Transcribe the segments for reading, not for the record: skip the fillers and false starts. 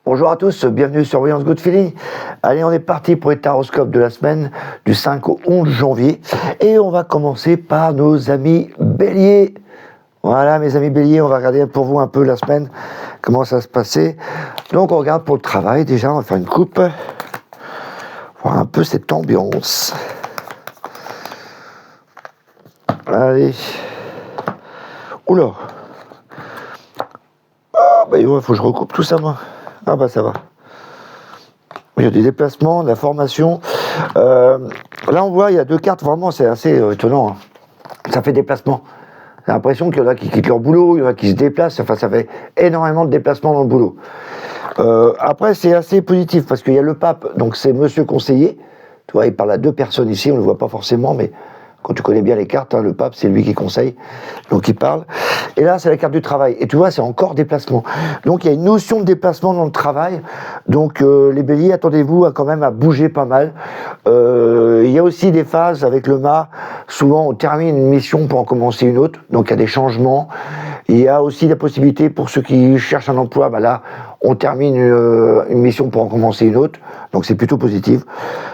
Bonjour à tous, bienvenue sur Voyance Good Feeling. Allez, on est parti pour les taroscopes de la semaine du 5 au 11 janvier. Et on va commencer par nos amis béliers. Voilà, mes amis béliers, on va regarder pour vous un peu la semaine, comment ça se passait. Donc, on regarde pour le travail. Déjà, on va faire une coupe. Voir un peu cette ambiance. Allez. Oula. Ah, bah, il faut que je recoupe tout ça, moi. Ah, bah, ça va. Il y a des déplacements, de la formation. Là, on voit, il y a deux cartes, vraiment, c'est assez étonnant. Hein. Ça fait déplacement. J'ai l'impression qu'il y en a qui quittent leur boulot, il y en a qui se déplacent. Enfin, ça fait énormément de déplacements dans le boulot. Après, c'est assez positif parce qu'il y a le pape, donc c'est monsieur conseiller. Tu vois, il parle à deux personnes ici, on ne le voit pas forcément, mais quand tu connais bien les cartes, hein, le pape, c'est lui qui conseille, donc il parle. Et là, c'est la carte du travail. Et tu vois, c'est encore déplacement. Donc, il y a une notion de déplacement dans le travail. Donc, les béliers, attendez-vous quand même à bouger pas mal. Il y a aussi des phases avec le mât. Souvent, on termine une mission pour en commencer une autre. Donc, il y a des changements. Il y a aussi la possibilité pour ceux qui cherchent un emploi, bah là, on termine une mission pour en commencer une autre. Donc, c'est plutôt positif.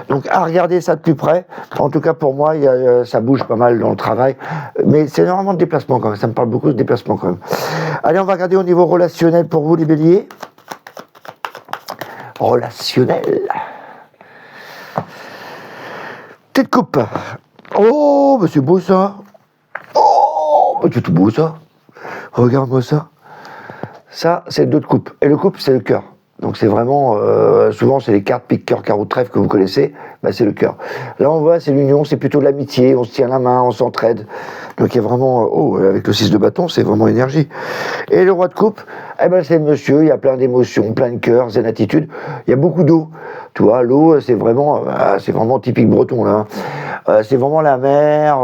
Donc, à regarder ça de plus près. En tout cas, pour moi, ça bouge pas mal dans le travail. Mais c'est énormément de déplacement quand même. Ça me parle beaucoup de déplacement quand même. Allez, on va regarder au niveau relationnel pour vous, les béliers. Relationnel. Tête coupe. Oh, bah c'est beau ça. Oh, bah c'est tout beau ça. Regarde-moi ça. Ça, c'est le dos de coupe. Et le coupe, c'est le cœur. Donc c'est vraiment, souvent c'est les cartes pique, cœur, carreau, trèfle que vous connaissez, bah c'est le cœur. Là on voit, c'est l'union, c'est plutôt de l'amitié, on se tient la main, on s'entraide. Donc il y a vraiment, avec le 6 de bâton, c'est vraiment énergie. Et le roi de coupe, eh ben c'est le monsieur, il y a plein d'émotions, plein de cœur, zen attitude. Il y a beaucoup d'eau. Tu vois, l'eau, c'est vraiment typique breton là. C'est vraiment la mer,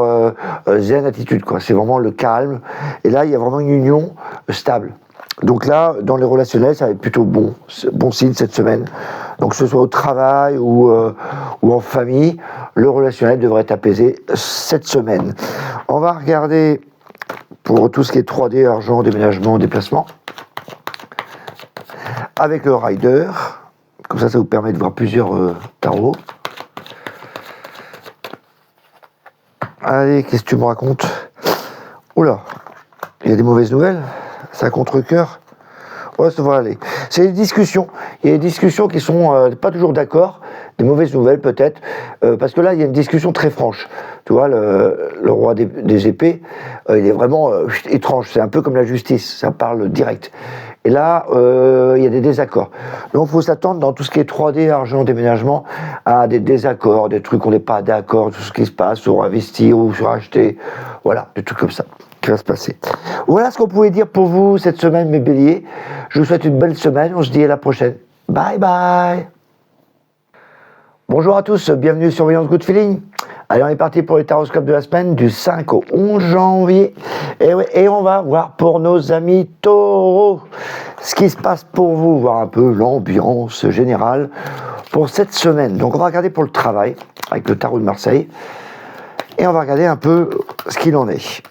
zen attitude quoi. C'est vraiment le calme. Et là il y a vraiment une union stable. Donc là, dans les relationnels, ça va être plutôt bon signe cette semaine. Donc que ce soit au travail ou en famille, le relationnel devrait être apaisé cette semaine. On va regarder pour tout ce qui est 3D, argent, déménagement, déplacement, avec le rider. Comme ça vous permet de voir plusieurs tarots. Allez, qu'est-ce que tu me racontes? Oula, il y a des mauvaises nouvelles? C'est à contre-cœur. Ouais, ça va aller. C'est des discussions. Il y a des discussions qui sont pas toujours d'accord, des mauvaises nouvelles peut-être, parce que là il y a une discussion très franche. Tu vois, le roi des épées, il est vraiment étrange. C'est un peu comme la justice, ça parle direct. Et là, il y a des désaccords. Donc il faut s'attendre dans tout ce qui est 3D, argent, déménagement, à des désaccords, des trucs où on n'est pas d'accord, tout ce qui se passe, sur investir ou sur acheter, voilà, des trucs comme ça qui va se passer. Voilà ce qu'on pouvait dire pour vous cette semaine, mes béliers. Je vous souhaite une belle semaine, on se dit à la prochaine. Bye bye. Bonjour à tous, bienvenue sur Voyance Good Feeling. Allez, on est parti pour les taroscopes de la semaine du 5 au 11 janvier. Et on va voir pour nos amis taureaux ce qui se passe pour vous, voir un peu l'ambiance générale pour cette semaine. Donc on va regarder pour le travail avec le tarot de Marseille. Et on va regarder un peu ce qu'il en est.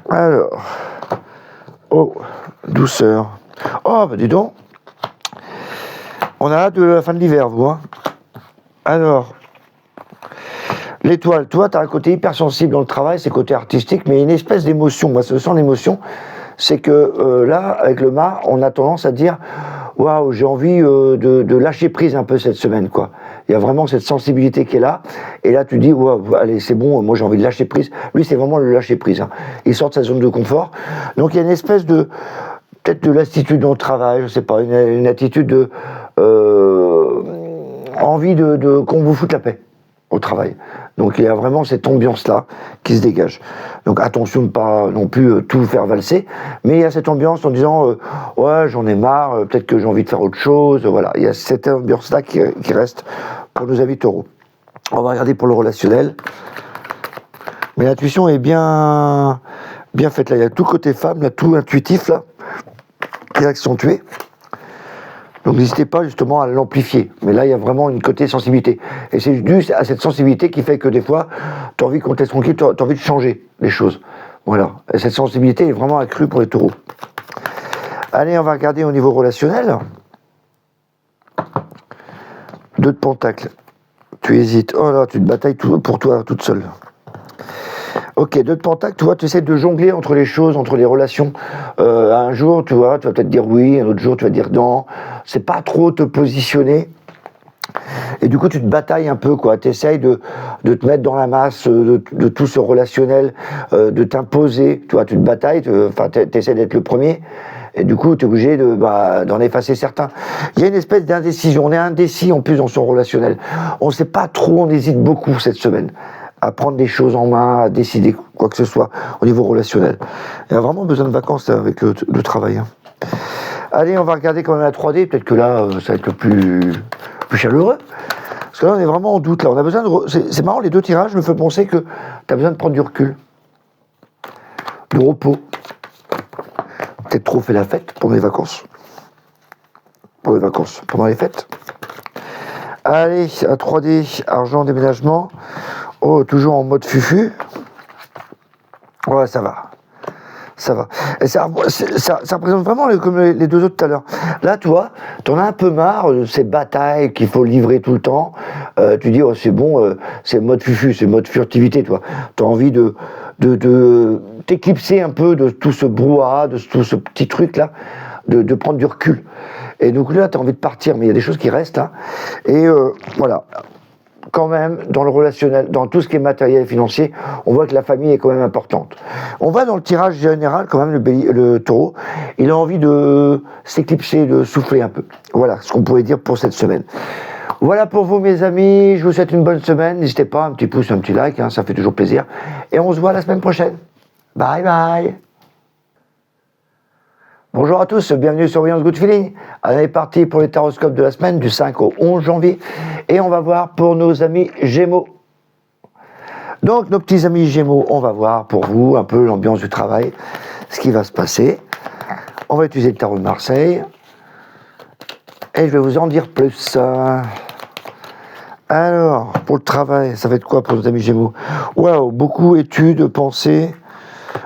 Alors, oh, douceur. Oh, bah dis donc, on a hâte de la fin de l'hiver, vous. Hein. Alors, l'étoile, toi, tu as un côté hypersensible dans le travail, c'est côté artistique, mais une espèce d'émotion. Moi, ce sont l'émotion, c'est que là, avec le mât, on a tendance à dire waouh, j'ai envie de lâcher prise un peu cette semaine, quoi. Il y a vraiment cette sensibilité qui est là, et là tu dis waouh, allez, c'est bon, moi j'ai envie de lâcher prise. Lui, c'est vraiment le lâcher prise. Hein. Il sort de sa zone de confort, donc il y a une espèce de peut-être de lassitude dans le travail, je sais pas, une attitude de envie de qu'on vous foute la paix au travail. Donc il y a vraiment cette ambiance-là qui se dégage. Donc attention de ne pas non plus tout faire valser, mais il y a cette ambiance en disant ouais, j'en ai marre, peut-être que j'ai envie de faire autre chose, voilà. Il y a cette ambiance-là qui reste pour nos amis taureaux. On va regarder pour le relationnel. Mais l'intuition est bien faite là. Il y a tout côté femme, là, tout intuitif là, qui est accentué. Donc n'hésitez pas justement à l'amplifier. Mais là, il y a vraiment une côté sensibilité. Et c'est dû à cette sensibilité qui fait que des fois, tu as envie qu'on te laisse tranquille, tu as envie de changer les choses. Voilà. Et cette sensibilité est vraiment accrue pour les taureaux. Allez, on va regarder au niveau relationnel. 2 de pentacles. Tu hésites. Oh là, tu te batailles pour toi, toute seule. Ok, 2 de pentacles, tu vois, tu essaies de jongler entre les choses, entre les relations. Un jour, tu vois, tu vas peut-être dire oui, un autre jour, tu vas dire non. C'est pas trop te positionner. Et du coup, tu te batailles un peu, quoi. Tu essayes de te mettre dans la masse de tout ce relationnel, de t'imposer. Tu vois, tu te batailles, tu essaies d'être le premier. Et du coup, tu es obligé d'en effacer certains. Il y a une espèce d'indécision. On est indécis en plus dans son relationnel. On ne sait pas trop, on hésite beaucoup cette semaine à prendre des choses en main, à décider quoi que ce soit au niveau relationnel. Il y a vraiment besoin de vacances avec le travail. Hein. Allez, on va regarder quand même la 3D. Peut-être que là, ça va être le plus chaleureux. Parce que là, on est vraiment en doute. Là, on a besoin de. C'est marrant, les 2 tirages me font penser que tu as besoin de prendre du recul, de repos. Peut-être trop fait la fête pendant les vacances. Pendant les fêtes. Allez, à 3D, argent, déménagement. Oh, toujours en mode fufu. Ouais, ça va. Et ça représente vraiment comme les 2 autres tout à l'heure. Là, tu vois, t'en as un peu marre de ces batailles qu'il faut livrer tout le temps. Tu dis, oh, c'est bon, c'est mode fufu, c'est mode furtivité, tu vois. T'as envie de t'éclipser un peu de tout ce brouhaha, de tout ce petit truc-là, de prendre du recul. Et donc là, t'as envie de partir, mais il y a des choses qui restent. Hein. Et voilà. Quand même, dans le relationnel, dans tout ce qui est matériel et financier, on voit que la famille est quand même importante. On va dans le tirage général, quand même, le taureau, il a envie de s'éclipser, de souffler un peu. Voilà ce qu'on pourrait dire pour cette semaine. Voilà pour vous, mes amis. Je vous souhaite une bonne semaine. N'hésitez pas, un petit pouce, un petit like, hein, ça fait toujours plaisir. Et on se voit la semaine prochaine. Bye bye. Bonjour à tous, bienvenue sur Voyance Good Feeling. On est parti pour les taroscopes de la semaine du 5 au 11 janvier et on va voir pour nos amis Gémeaux. Donc nos petits amis Gémeaux, on va voir pour vous un peu l'ambiance du travail, ce qui va se passer. On va utiliser le tarot de Marseille et je vais vous en dire plus. Alors, pour le travail, ça va être quoi pour nos amis Gémeaux? Waouh, beaucoup études, pensées.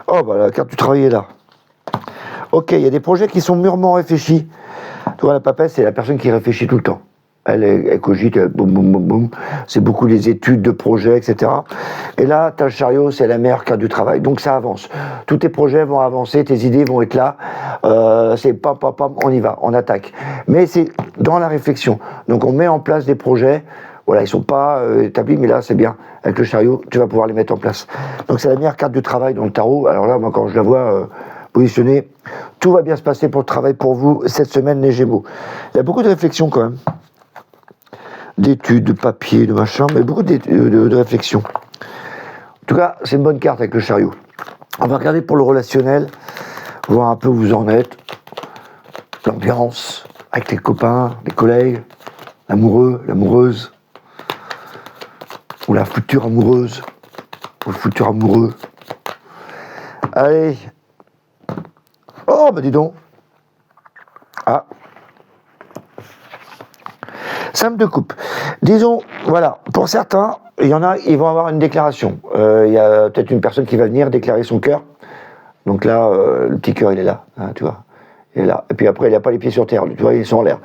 Oh bah la carte du travail est là. Ok, il y a des projets qui sont mûrement réfléchis. Tu vois, la papesse, c'est la personne qui réfléchit tout le temps. Elle cogite, boum, boum, boum, boum. C'est beaucoup les études de projets, etc. Et là, tu as le chariot, c'est la meilleure carte du travail. Donc ça avance. Tous tes projets vont avancer, tes idées vont être là. C'est pam, pam, pam, on y va, on attaque. Mais c'est dans la réflexion. Donc on met en place des projets. Voilà, ils sont pas établis, mais là, c'est bien. Avec le chariot, tu vas pouvoir les mettre en place. Donc c'est la meilleure carte du travail dans le tarot. Alors là, moi, quand je la vois positionnée, tout va bien se passer pour le travail pour vous cette semaine, les Gémeaux. Il y a beaucoup de réflexions quand même. D'études, de papier, de machin, mais beaucoup de réflexions. En tout cas, c'est une bonne carte avec le chariot. On va regarder pour le relationnel, voir un peu où vous en êtes. L'ambiance, avec les copains, les collègues, l'amoureux, l'amoureuse, ou la future amoureuse, ou le futur amoureux. Allez. Oh, bah dis donc. Ah. Simple de coupe. Disons, voilà, pour certains, il y en a, ils vont avoir une déclaration. Il y a peut-être une personne qui va venir déclarer son cœur. Donc là, le petit cœur, il est là, hein, tu vois. Il est là. Et puis après, il n'a pas les pieds sur terre, tu vois, ils sont en l'air.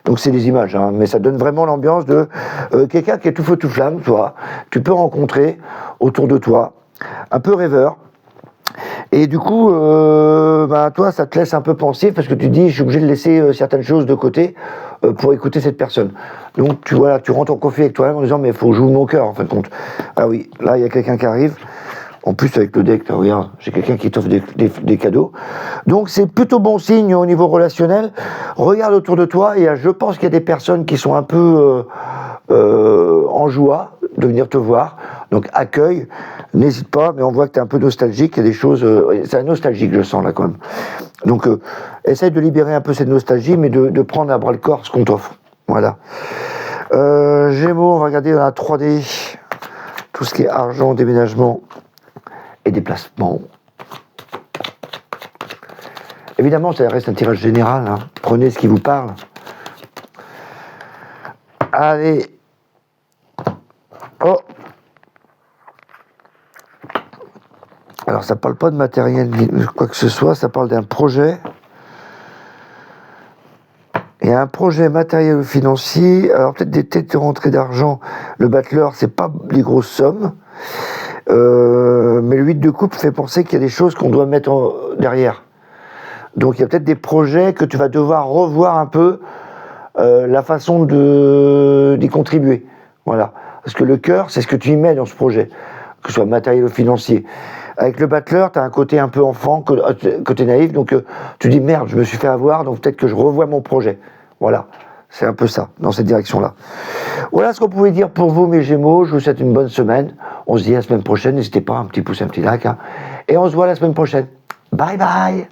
Donc c'est des images, hein, mais ça donne vraiment l'ambiance de quelqu'un qui est tout feu, tout flamme, tu vois. Tu peux rencontrer autour de toi, un peu rêveur. Et du coup, toi, ça te laisse un peu pensif parce que tu te dis, je suis obligé de laisser certaines choses de côté pour écouter cette personne. Donc, tu rentres en conflit avec toi-même en disant, mais il faut que je joue mon cœur, en fin de compte. Ah oui, là, il y a quelqu'un qui arrive. En plus, avec le deck, regarde, j'ai quelqu'un qui t'offre des cadeaux. Donc, c'est plutôt bon signe au niveau relationnel. Regarde autour de toi et je pense qu'il y a des personnes qui sont un peu en joie de venir te voir. Donc, accueille, n'hésite pas, mais on voit que tu es un peu nostalgique. Il y a des choses... c'est nostalgique, je sens, là, quand même. Donc, essaye de libérer un peu cette nostalgie, mais de prendre à bras-le-corps ce qu'on t'offre. Voilà. Gémeaux, on va regarder dans la 3D tout ce qui est argent, déménagement et déplacement. Évidemment, ça reste un tirage général. Hein. Prenez ce qui vous parle. Allez. Oh. Alors, ça parle pas de matériel ni quoi que ce soit. Ça parle d'un projet. Il y a un projet matériel ou financier, alors peut-être des têtes de rentrée d'argent. Le battleur, c'est pas des grosses sommes. Mais le 8 de coupe fait penser qu'il y a des choses qu'on doit mettre derrière. Donc il y a peut-être des projets que tu vas devoir revoir un peu la façon d'y contribuer. Voilà. Parce que le cœur, c'est ce que tu y mets dans ce projet, que ce soit matériel ou financier. Avec le battleur, tu as un côté un peu enfant, côté naïf, donc tu dis merde, je me suis fait avoir, donc peut-être que je revois mon projet. Voilà. C'est un peu ça, dans cette direction-là. Voilà ce qu'on pouvait dire pour vous, mes Gémeaux. Je vous souhaite une bonne semaine. On se dit à la semaine prochaine. N'hésitez pas, un petit pouce, un petit like. Hein. Et on se voit la semaine prochaine. Bye bye.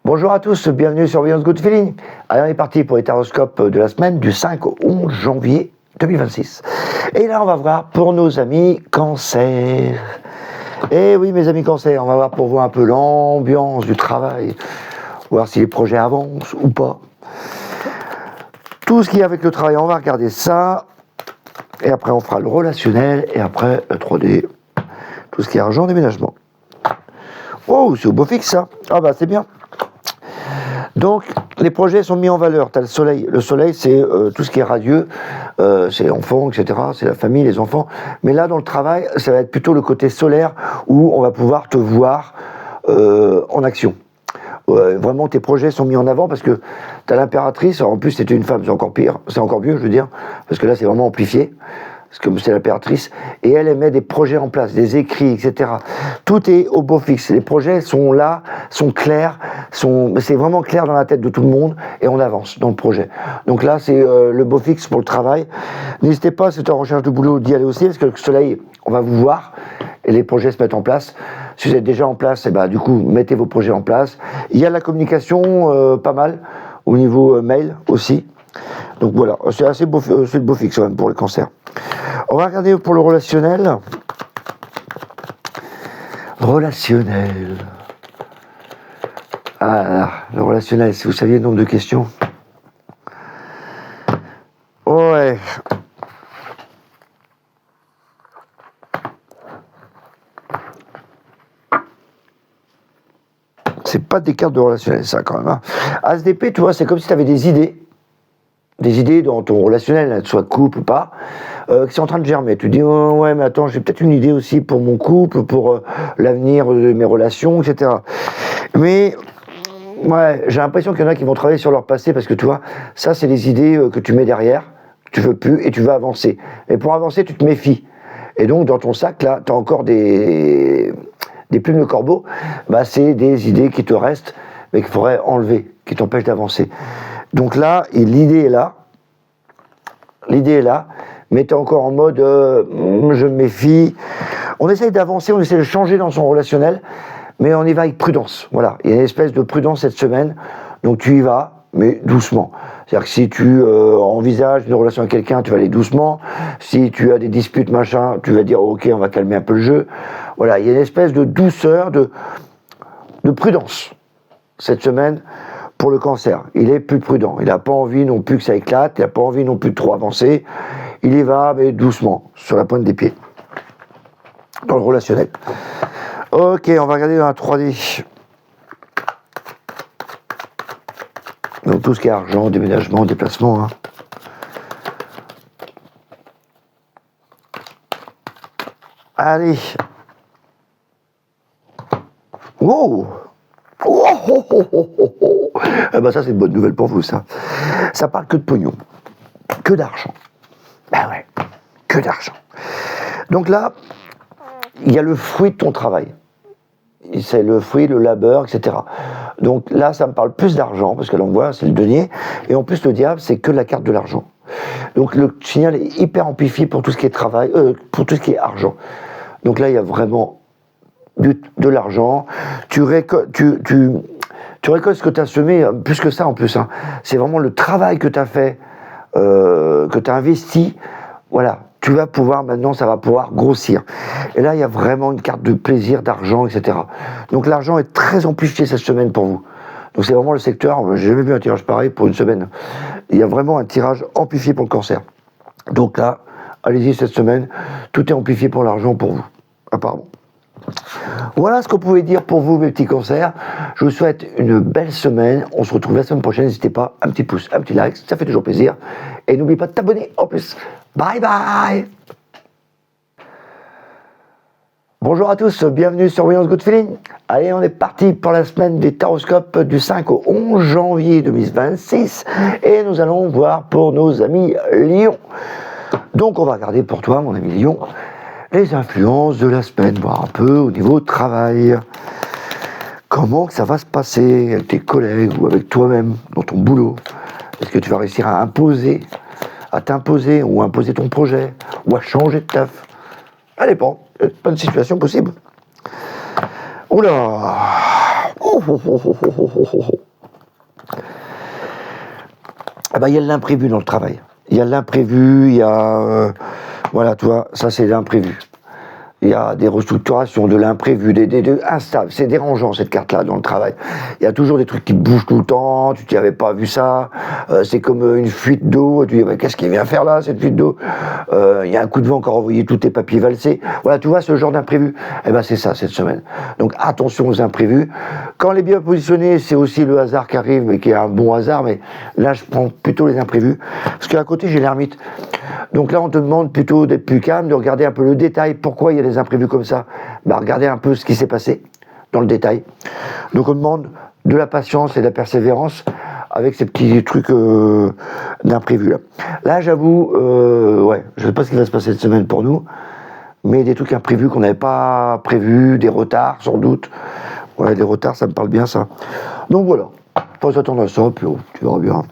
Bonjour à tous, bienvenue sur Beyond Good Feeling. Allez, on est parti pour les taroscopes de la semaine du 5 au 11 janvier 2026. Et là, on va voir pour nos amis Cancer. Et oui, mes amis Cancer, on va voir pour vous un peu l'ambiance du travail. Voir si les projets avancent ou pas. Tout ce qui est avec le travail, on va regarder ça. Et après, on fera le relationnel. Et après, le 3D. Tout ce qui est argent, déménagement. Oh, c'est au beau fixe, ça. Ah bah, c'est bien. Donc, les projets sont mis en valeur. Tu as le soleil. Le soleil, c'est tout ce qui est radieux. C'est les enfants, etc. C'est la famille, les enfants. Mais là, dans le travail, ça va être plutôt le côté solaire où on va pouvoir te voir en action. Vraiment, tes projets sont mis en avant parce que tu as l'impératrice. En plus, c'était une femme, c'est encore pire. C'est encore mieux, je veux dire. Parce que là, c'est vraiment amplifié. Parce que c'est l'impératrice. Et elle met des projets en place, des écrits, etc. Tout est au beau fixe. Les projets sont là, sont clairs. C'est vraiment clair dans la tête de tout le monde. Et on avance dans le projet. Donc là, c'est le beau fixe pour le travail. N'hésitez pas, si vous êtes en recherche de boulot, d'y aller aussi. Parce que le soleil, on va vous voir. Et les projets se mettent en place. Si vous êtes déjà en place, et du coup, mettez vos projets en place. Il y a la communication, pas mal, au niveau mail aussi. Donc voilà, c'est assez beau, c'est le beau fixe quand même pour le cancer. On va regarder pour le relationnel. Relationnel. Ah, le relationnel, si vous saviez le nombre de questions. Ouais. C'est pas des cartes de relationnel, ça, quand même. Hein. ASDP, tu vois, c'est comme si tu avais des idées dans ton relationnel, soit de couple ou pas, qui sont en train de germer. Tu dis, oh, ouais, mais attends, j'ai peut-être une idée aussi pour mon couple, pour l'avenir de mes relations, etc. Mais, ouais, j'ai l'impression qu'il y en a qui vont travailler sur leur passé, parce que tu vois, ça, c'est les idées que tu mets derrière, que tu veux plus, et tu veux avancer. Et pour avancer, tu te méfies. Et donc, dans ton sac, là, tu as encore des plumes de corbeau, c'est des idées qui te restent, mais qu'il faudrait enlever, qui t'empêchent d'avancer. Donc là, l'idée est là, mais tu es encore en mode je me méfie. On essaye d'avancer, on essaie de changer dans son relationnel, mais on y va avec prudence. Voilà, il y a une espèce de prudence cette semaine, donc tu y vas, mais doucement. C'est-à-dire que si tu envisages une relation avec quelqu'un, tu vas aller doucement. Si tu as des disputes, machin, tu vas dire ok, on va calmer un peu le jeu. Voilà, il y a une espèce de douceur, de prudence cette semaine pour le cancer. Il est plus prudent. Il n'a pas envie non plus que ça éclate. Il n'a pas envie non plus de trop avancer. Il y va, mais doucement, sur la pointe des pieds. Dans le relationnel. Ok, on va regarder dans la 3D. Donc tout ce qui est argent, déménagement, déplacement. Hein. Allez. Wow. Oh, oh, oh, oh, oh, oh. Ça c'est une bonne nouvelle pour vous, ça. Ça parle que de pognon. Que d'argent. Ouais, que d'argent. Donc là, il y a le fruit de ton travail. C'est le fruit, le labeur, etc. Donc là, ça me parle plus d'argent, parce que là, on voit, c'est le denier. Et en plus, le diable, c'est que la carte de l'argent. Donc le signal est hyper amplifié pour tout ce qui est travail, pour tout ce qui est argent. Donc là, il y a vraiment de l'argent. Tu récoltes ce que tu as semé, plus que ça en plus. Hein. C'est vraiment le travail que tu as fait, que tu as investi. Voilà. Tu vas pouvoir, maintenant, ça va pouvoir grossir. Et là, il y a vraiment une carte de plaisir, d'argent, etc. Donc l'argent est très amplifié cette semaine pour vous. Donc c'est vraiment le secteur, j'ai jamais vu un tirage pareil pour une semaine. Il y a vraiment un tirage amplifié pour le cancer. Donc là, allez-y cette semaine, tout est amplifié pour l'argent pour vous, apparemment. Voilà ce qu'on pouvait dire pour vous, mes petits concerts. Je vous souhaite une belle semaine. On se retrouve la semaine prochaine. N'hésitez pas, un petit pouce, un petit like, ça fait toujours plaisir. Et n'oublie pas de t'abonner en plus. Bye bye. Bonjour à tous, bienvenue sur Voyance Good Feeling. Allez, on est parti pour la semaine des taroscopes du 5 au 11 janvier 2026 et nous allons voir pour nos amis Lion. Donc on va regarder pour toi, mon ami Lion, les influences de la semaine, voir un peu au niveau travail. Comment ça va se passer avec tes collègues ou avec toi-même dans ton boulot? Est-ce que tu vas réussir à t'imposer ou à imposer ton projet ou à changer de taf? Ça dépend. Il y a plein de situations possibles. Oula. Ah bah, il y a l'inprévu dans le travail. Il y a l'imprévu, il y a... voilà, tu vois, ça c'est l'imprévu. Il y a des restructurations, de l'imprévu, des instables. C'est dérangeant cette carte-là dans le travail. Il y a toujours des trucs qui bougent tout le temps, tu n'y avais pas vu ça. C'est comme une fuite d'eau. Tu dis, ouais, qu'est-ce qu'il vient faire là, cette fuite d'eau? Il y a un coup de vent qui a renvoyé tous tes papiers valsés. Voilà, tu vois ce genre d'imprévu. Eh ben c'est ça cette semaine. Donc attention aux imprévus. Quand les bien positionnés, c'est aussi le hasard qui arrive, mais qui est un bon hasard. Mais là, je prends plutôt les imprévus. Parce qu'à côté, j'ai l'ermite. Donc là, on te demande plutôt d'être plus calme, de regarder un peu le détail. Pourquoi il y a des imprévus comme ça? Bah, regardez un peu ce qui s'est passé dans le détail. Donc on demande de la patience et de la persévérance avec ces petits trucs d'imprévus. Là, j'avoue, ouais, je ne sais pas ce qui va se passer cette semaine pour nous, mais des trucs imprévus qu'on n'avait pas prévus, des retards sans doute. Ouais, des retards, ça me parle bien ça. Donc voilà, faut s'attendre à ça, puis tu verras bien.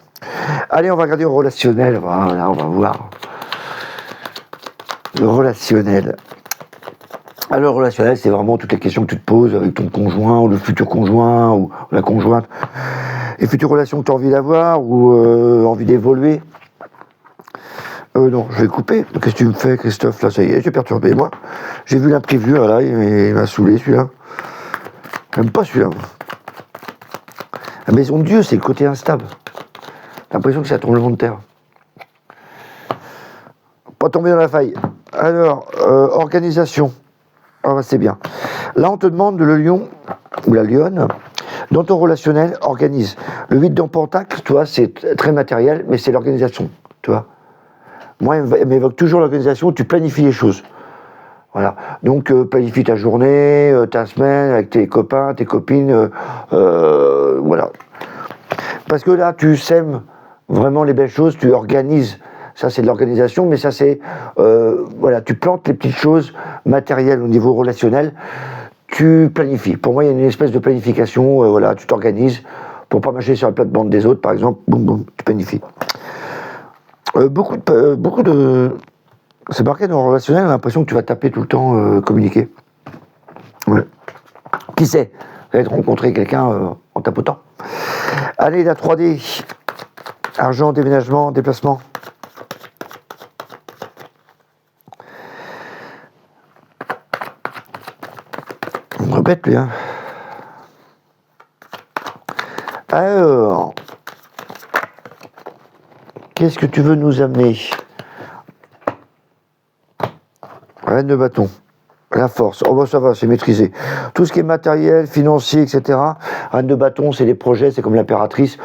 Allez, on va regarder au relationnel, voilà, on va voir. Le relationnel. Alors, le relationnel, c'est vraiment toutes les questions que tu te poses avec ton conjoint, ou le futur conjoint, ou la conjointe. Les futures relations que tu as envie d'avoir, ou envie d'évoluer. Non, je vais couper. Qu'est-ce que tu me fais, Christophe? Là, ça y est, j'ai perturbé, moi. J'ai vu l'imprévu, voilà, il m'a saoulé, celui-là. J'aime pas celui-là. La maison de Dieu, c'est le côté instable. J'ai l'impression que c'est un tremblement de terre. Pas tomber dans la faille. Alors, organisation. Ah bah c'est bien. Là, on te demande le lion, ou la lionne, dans ton relationnel, organise. Le 8 dans Pentacle, tu vois, c'est très matériel, mais c'est l'organisation, tu vois. Moi, il m'évoque toujours l'organisation, tu planifies les choses. Voilà. Donc, planifie ta journée, ta semaine, avec tes copains, tes copines, voilà. Parce que là, tu sèmes vraiment les belles choses, tu organises. Ça, c'est de l'organisation, mais ça, c'est... voilà, tu plantes les petites choses matérielles au niveau relationnel, tu planifies. Pour moi, il y a une espèce de planification, voilà, tu t'organises pour pas marcher sur la plate-bande des autres, par exemple, boum, boum, tu planifies. Beaucoup de... C'est marqué dans le relationnel, on a l'impression que tu vas taper tout le temps, communiquer. Ouais. Qui sait? Peut-être rencontrer quelqu'un en tapotant. Allez, la 3D. Argent, déménagement, déplacement. On me répète, lui, hein. Alors, qu'est-ce que tu veux nous amener? Reine de bâton. La force. Oh bah ça va, c'est maîtrisé. Tout ce qui est matériel, financier, etc. Reine de bâton, c'est les projets, c'est comme l'impératrice.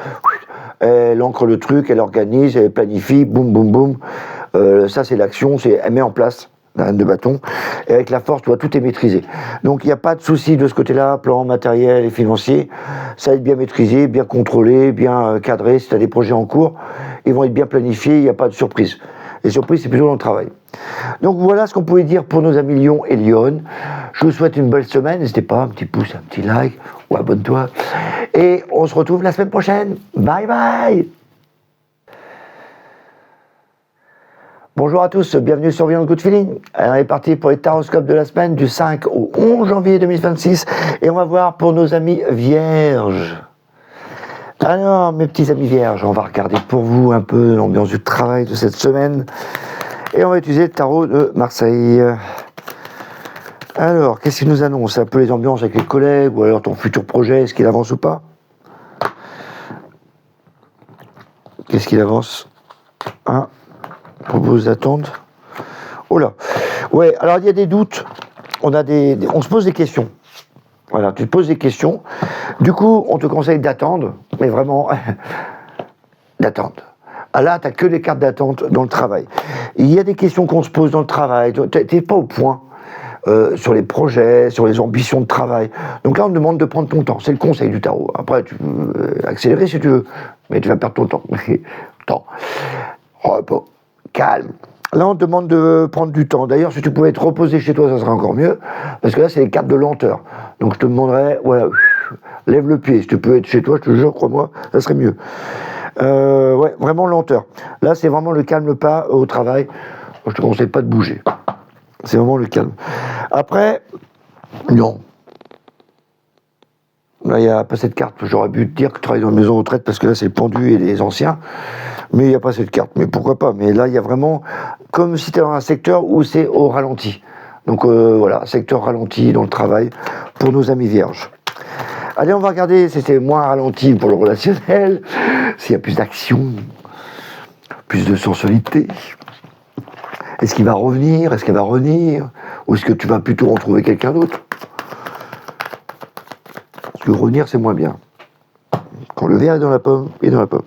Elle ancre le truc, elle organise, elle planifie, boum, boum, boum. Ça, c'est l'action, elle met en place. La reine de bâton. Et avec la force, tu vois, tout est maîtrisé. Donc, il n'y a pas de souci de ce côté-là, plan matériel et financier. Ça va être bien maîtrisé, bien contrôlé, bien cadré. Si tu as des projets en cours, ils vont être bien planifiés, il n'y a pas de surprise. Les surprises, c'est plutôt dans le travail. Donc, voilà ce qu'on pouvait dire pour nos amis Lion et Lyon. Je vous souhaite une belle semaine. N'hésitez pas, un petit pouce, un petit like, ou abonne-toi. Et on se retrouve la semaine prochaine. Bye bye. Bonjour à tous, bienvenue sur Voyance Good Feeling. On est parti pour les taroscopes de la semaine du 5 au 11 janvier 2026 et on va voir pour nos amis vierges. Alors mes petits amis vierges, on va regarder pour vous un peu l'ambiance du travail de cette semaine et on va utiliser le tarot de Marseille. Alors, qu'est-ce qu'il nous annonce? Un peu les ambiances avec les collègues ou alors ton futur projet, est-ce qu'il avance ou pas? Qu'est-ce qu'il avance? Propose d'attendre. Oh là. Ouais, alors il y a des doutes. On se pose des questions. Voilà, tu te poses des questions. Du coup, on te conseille d'attendre, mais vraiment, d'attendre. Ah là, tu n'as que des cartes d'attente dans le travail. Il y a des questions qu'on se pose dans le travail. Tu n'es pas au point sur les projets, sur les ambitions de travail. Donc là, on te demande de prendre ton temps. C'est le conseil du tarot. Après, tu peux accélérer si tu veux, mais tu vas perdre ton temps. Temps. Repos. Calme. Là, on te demande de prendre du temps. D'ailleurs, si tu pouvais te reposer chez toi, ça serait encore mieux. Parce que là, c'est les cartes de lenteur. Donc, je te demanderais, voilà, lève le pied. Si tu peux être chez toi, je te jure, crois-moi, ça serait mieux. Ouais, vraiment lenteur. Là, c'est vraiment le calme pas au travail. Je te conseille pas de bouger. C'est vraiment le calme. Après, non. Là, il n'y a pas cette carte. J'aurais pu te dire que tu travailles dans une maison de retraite parce que là, c'est le pendu et les anciens. Mais il n'y a pas cette carte. Mais pourquoi pas? Mais là, il y a vraiment comme si tu es dans un secteur où c'est au ralenti. Donc voilà, secteur ralenti dans le travail pour nos amis vierges. Allez, on va regarder si c'est moins ralenti pour le relationnel, s'il y a plus d'action, plus de sensualité. Est-ce qu'il va revenir? Est-ce qu'elle va revenir? Ou est-ce que tu vas plutôt retrouver quelqu'un d'autre? Parce que revenir, c'est moins bien. Quand le verre est dans la pomme, il est dans la pomme.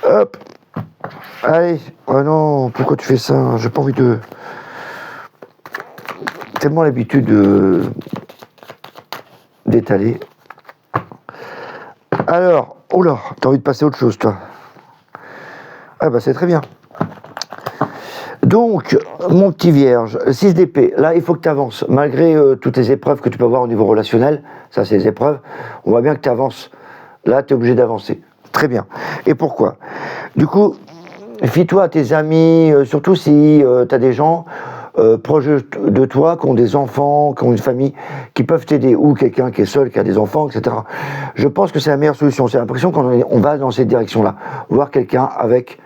Hop. Allez. Oh non, pourquoi tu fais ça? J'ai pas envie de... Tellement l'habitude d'étaler. Alors, oh là, t'as envie de passer à autre chose, toi. Ah bah c'est très bien. Donc, mon petit vierge, 6 d'épée, là il faut que tu avances. Malgré toutes les épreuves que tu peux avoir au niveau relationnel, ça c'est les épreuves, on voit bien que tu avances. Là, tu es obligé d'avancer. Très bien. Et pourquoi? Du coup, fie-toi à tes amis, surtout si tu as des gens proches de toi, qui ont des enfants, qui ont une famille, qui peuvent t'aider, ou quelqu'un qui est seul, qui a des enfants, etc. Je pense que c'est la meilleure solution. C'est l'impression qu'on va dans cette direction-là. Voir quelqu'un avec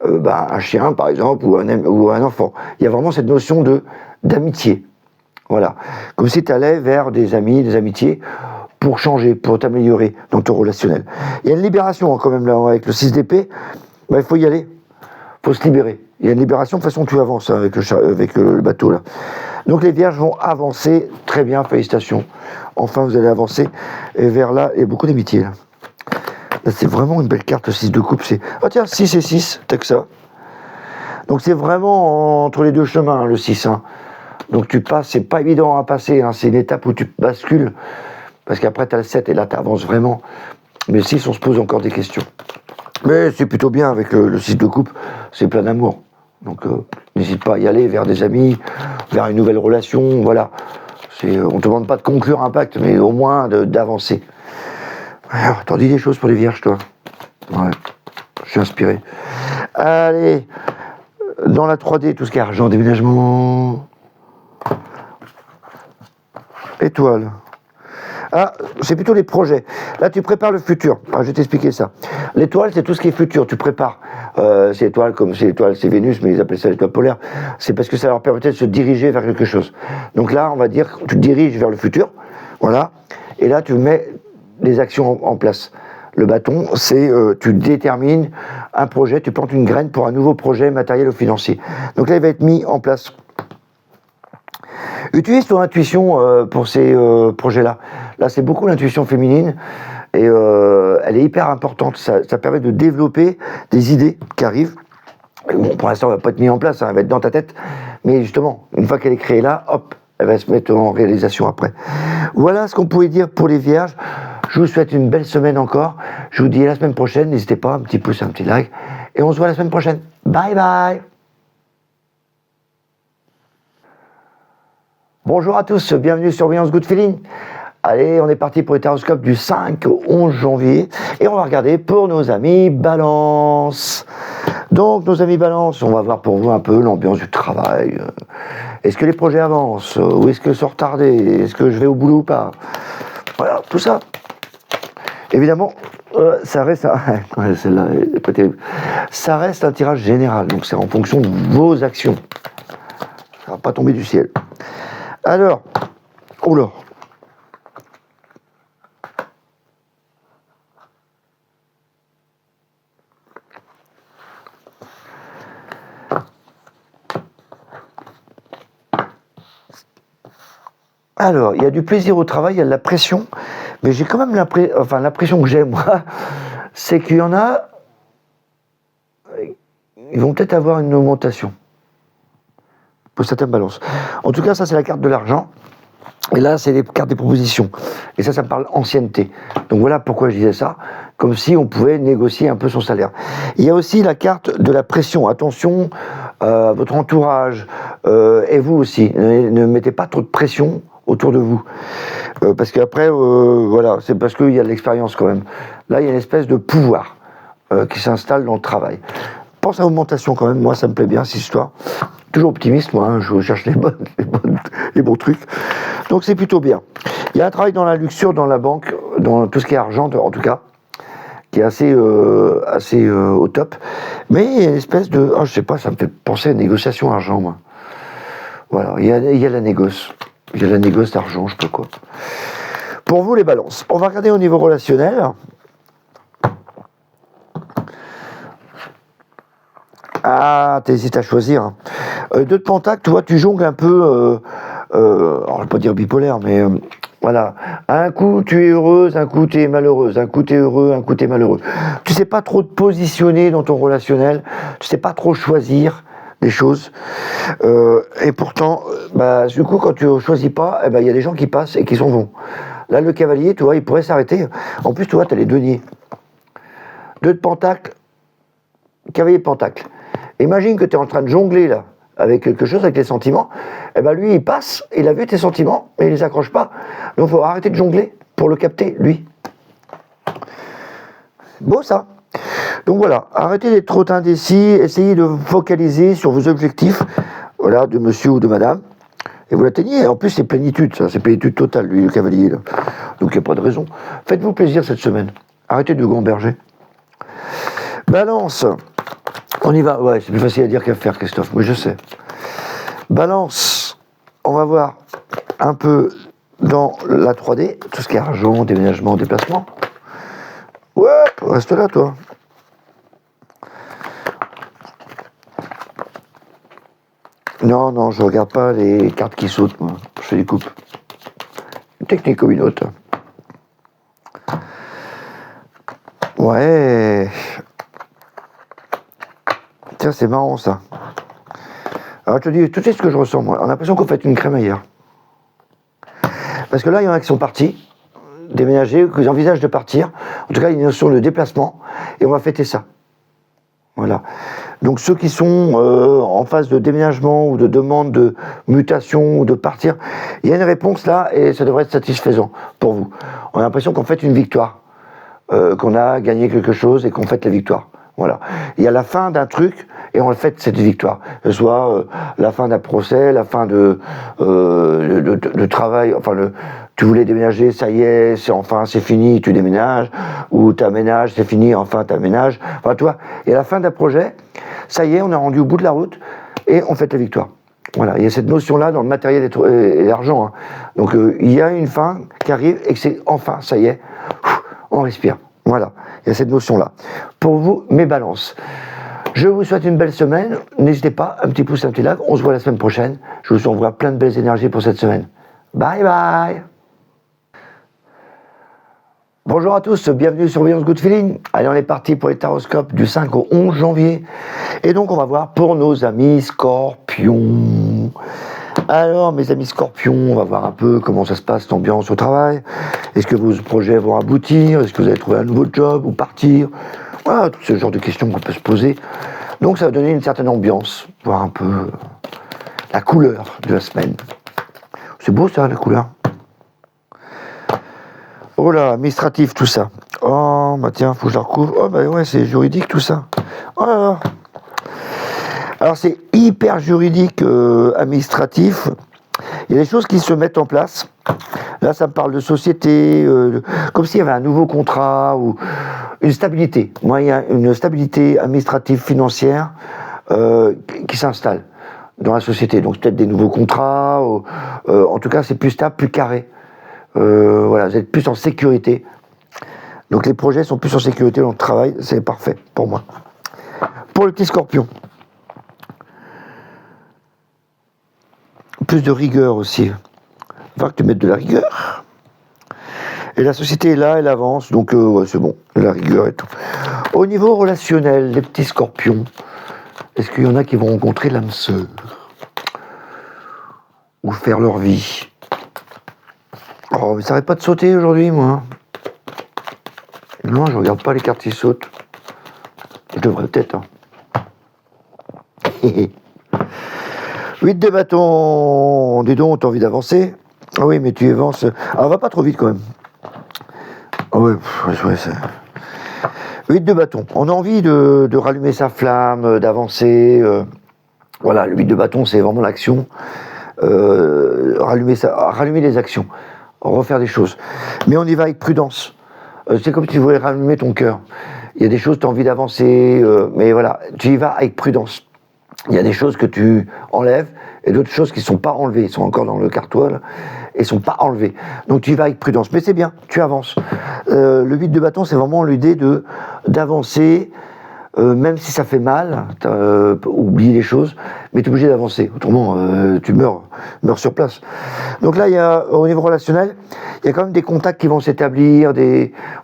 un chien, par exemple, ou un enfant. Il y a vraiment cette notion d'amitié. Voilà. Comme si tu allais vers des amis, des amitiés, pour changer, pour t'améliorer dans ton relationnel. Il y a une libération quand même là, avec le 6 d'épée. Il faut y aller. Il faut se libérer. Il y a une libération, de toute façon tu avances hein, avec le bateau là. Donc les vierges vont avancer, très bien, félicitations. Enfin vous allez avancer et vers là, il y a beaucoup d'amitié là. Là, c'est vraiment une belle carte, le 6 de coupe. Ah tiens, 6 et 6, t'as que ça. Donc c'est vraiment entre les deux chemins, hein, le 6. Hein. Donc tu passes, c'est pas évident à passer, hein, c'est une étape où tu bascules, parce qu'après tu as le 7 et là tu avances vraiment. Mais le 6, on se pose encore des questions. Mais c'est plutôt bien avec le 6 de coupe, c'est plein d'amour. Donc n'hésite pas à y aller vers des amis, vers une nouvelle relation, voilà. On ne te demande pas de conclure un pacte, mais au moins d'avancer. Alors, t'en dis des choses pour les vierges, toi? Ouais, je suis inspiré. Allez, dans la 3D, tout ce qui est argent, déménagement, étoile. Ah, c'est plutôt les projets. Là, tu prépares le futur. Ah, je vais t'expliquer ça. L'étoile, c'est tout ce qui est futur. Tu prépares. C'est l'étoile, comme c'est l'étoile, c'est Vénus, mais ils appellent ça l'étoile polaire. C'est parce que ça leur permettait de se diriger vers quelque chose. Donc là, on va dire, tu te diriges vers le futur. Voilà. Et là, tu mets des actions en place. Le bâton, c'est tu détermines un projet, tu plantes une graine pour un nouveau projet matériel ou financier. Donc là, il va être mis en place. Utilise ton intuition pour ces projets-là. Là, c'est beaucoup l'intuition féminine et elle est hyper importante. Ça permet de développer des idées qui arrivent. Et bon, pour l'instant, elle va pas être mise en place, hein, elle va être dans ta tête. Mais justement, une fois qu'elle est créée là, hop, elle va se mettre en réalisation après. Voilà ce qu'on pouvait dire pour les vierges. Je vous souhaite une belle semaine encore. Je vous dis à la semaine prochaine. N'hésitez pas, un petit pouce, un petit like. Et on se voit la semaine prochaine. Bye bye. Bonjour à tous, bienvenue sur Voyance Good Feeling. Allez, on est parti pour les taroscopes du 5 au 11 janvier et on va regarder pour nos amis Balance. Donc, nos amis Balance, on va voir pour vous un peu l'ambiance du travail. Est-ce que les projets avancent? Ou est-ce que sont retardés? Est-ce que je vais au boulot ou pas? Voilà, tout ça. Évidemment, ça reste ouais, celle-là est pas terrible. Ça reste un tirage général, donc c'est en fonction de vos actions. Ça va pas tomber du ciel. Alors, oula. Alors, il y a du plaisir au travail, il y a de la pression, mais j'ai quand même l'impression que j'ai, moi, c'est qu'il y en a, ils vont peut-être avoir une augmentation pour certaines balances. En tout cas, ça, c'est la carte de l'argent. Et là, c'est les cartes des propositions. Et ça me parle ancienneté. Donc voilà pourquoi je disais ça, comme si on pouvait négocier un peu son salaire. Il y a aussi la carte de la pression. Attention à votre entourage et vous aussi. Ne mettez pas trop de pression autour de vous. Parce qu'après, voilà, c'est parce qu'il y a de l'expérience quand même. Là, il y a une espèce de pouvoir qui s'installe dans le travail. Pense à augmentation quand même. Moi, ça me plaît bien, cette histoire. Toujours optimiste, moi, hein, je cherche les bons trucs. Donc c'est plutôt bien. Il y a un travail dans la luxure, dans la banque, dans tout ce qui est argent, en tout cas, qui est assez au top. Mais il y a une espèce de... je sais pas, ça me fait penser à une négociation argent, moi. Voilà, il y a la négoce. Il y a la négoce d'argent, je sais pas quoi. Pour vous, les balances. On va regarder au niveau relationnel. Ah, t'hésites à choisir. Deux de pentacle, toi, tu jongles un peu, alors je vais pas dire bipolaire, mais voilà. Un coup, tu es heureuse, un coup, tu es malheureuse. Un coup, tu es heureux, un coup, tu es malheureux. Tu sais pas trop te positionner dans ton relationnel. Tu sais pas trop choisir des choses. Et pourtant, du coup, quand tu choisis pas, il y a des gens qui passent et qui s'en vont. Là, le cavalier, tu vois, il pourrait s'arrêter. En plus, tu vois, tu as les deniers. Deux de pentacle, cavalier de pentacle. Imagine que tu es en train de jongler là, avec quelque chose, avec les sentiments. Lui, il passe, il a vu tes sentiments, mais il les accroche pas. Donc, il faut arrêter de jongler pour le capter, lui. Beau, ça. Donc, voilà. Arrêtez d'être trop indécis. Essayez de vous focaliser sur vos objectifs, voilà, de monsieur ou de madame. Et vous l'atteignez. En plus, c'est plénitude, ça. C'est plénitude totale, lui, le cavalier, là. Donc, il n'y a pas de raison. Faites-vous plaisir cette semaine. Arrêtez de gamberger. Balance. On y va, ouais, c'est plus facile à dire qu'à faire, Christophe, moi je sais. Balance, on va voir un peu dans la 3D, tout ce qui est argent, déménagement, déplacement. Ouais, reste là, toi. Non, je regarde pas les cartes qui sautent, moi. Je fais des coupes. Une technique comme une autre. Ouais. Tiens, c'est marrant, ça. Alors, je te dis tout de suite ce que je ressens, moi. On a l'impression qu'on fait une crémaillère. Parce que là, il y en a qui sont partis, déménager, qui envisagent de partir. En tout cas, il y a une notion de déplacement. Et on va fêter ça. Voilà. Donc, ceux qui sont en phase de déménagement ou de demande de mutation ou de partir, il y a une réponse là et ça devrait être satisfaisant pour vous. On a l'impression qu'on fait une victoire. Qu'on a gagné quelque chose et qu'on fête la victoire. Voilà. Il y a la fin d'un truc et on fête cette victoire. Que ce soit la fin d'un procès, la fin de travail, enfin tu voulais déménager, ça y est, c'est fini, tu déménages, ou tu aménages, c'est fini, enfin tu aménages. Enfin, tu vois, et à la fin d'un projet, ça y est, on est rendu au bout de la route et on fête la victoire. Voilà, il y a cette notion-là dans le matériel et l'argent. Hein. Donc il y a une fin qui arrive et que c'est enfin, ça y est, on respire. Voilà, il y a cette notion-là. Pour vous, mes balances. Je vous souhaite une belle semaine. N'hésitez pas, un petit pouce, un petit like. On se voit la semaine prochaine. Je vous envoie plein de belles énergies pour cette semaine. Bye bye. Bonjour à tous, bienvenue sur Beyond Good Feeling. Allez, on est parti pour les taroscopes du 5 au 11 janvier. Et donc, on va voir pour nos amis scorpions. Alors, mes amis scorpions, on va voir un peu comment ça se passe, l'ambiance au travail. Est-ce que vos projets vont aboutir? Est-ce que vous allez trouver un nouveau job ou partir? Voilà, tout ce genre de questions qu'on peut se poser. Donc, ça va donner une certaine ambiance, voir un peu la couleur de la semaine. C'est beau ça, la couleur. Oh là, administratif, tout ça. Oh, bah tiens, faut que je la recouvre. Oh, bah ouais, c'est juridique, tout ça. Oh là là. Alors, c'est hyper juridique, administratif. Il y a des choses qui se mettent en place. Là, ça me parle de société, comme s'il y avait un nouveau contrat ou une stabilité. Moi, il y a une stabilité administrative, financière qui s'installe dans la société. Donc, peut-être des nouveaux contrats. En tout cas, c'est plus stable, plus carré. Voilà, vous êtes plus en sécurité. Donc, les projets sont plus en sécurité dans le travail. C'est parfait pour moi. Pour le petit scorpion. Plus de rigueur aussi. Il va que tu mettes de la rigueur. Et la société est là, elle avance, donc ouais, c'est bon, la rigueur et tout. Au niveau relationnel, les petits scorpions, est-ce qu'il y en a qui vont rencontrer l'âme sœur ou faire leur vie? Oh, mais ça n'arrête pas de sauter aujourd'hui, moi. Non, je regarde pas les cartes qui sautent. Je devrais peut-être. Hein. 8 de bâton. Dis donc, t'as envie d'avancer? Ah oui, mais tu avances. Ah, va pas trop vite quand même. Ah ouais, c'est... 8 de bâton. On a envie de rallumer sa flamme, d'avancer. Voilà, le 8 de bâton, c'est vraiment l'action. Rallumer les actions. Refaire des choses. Mais on y va avec prudence. C'est comme si tu voulais rallumer ton cœur. Il y a des choses, tu as envie d'avancer, mais voilà, tu y vas avec prudence. Il y a des choses que tu enlèves et d'autres choses qui ne sont pas enlevées. Ils sont encore dans le cartois et ne sont pas enlevées. Donc tu y vas avec prudence. Mais c'est bien, tu avances. Le 8 de bâton, c'est vraiment l'idée d'avancer, même si ça fait mal, oublier les choses, mais tu es obligé d'avancer. Autrement, tu meurs sur place. Donc là, il y a, au niveau relationnel, il y a quand même des contacts qui vont s'établir.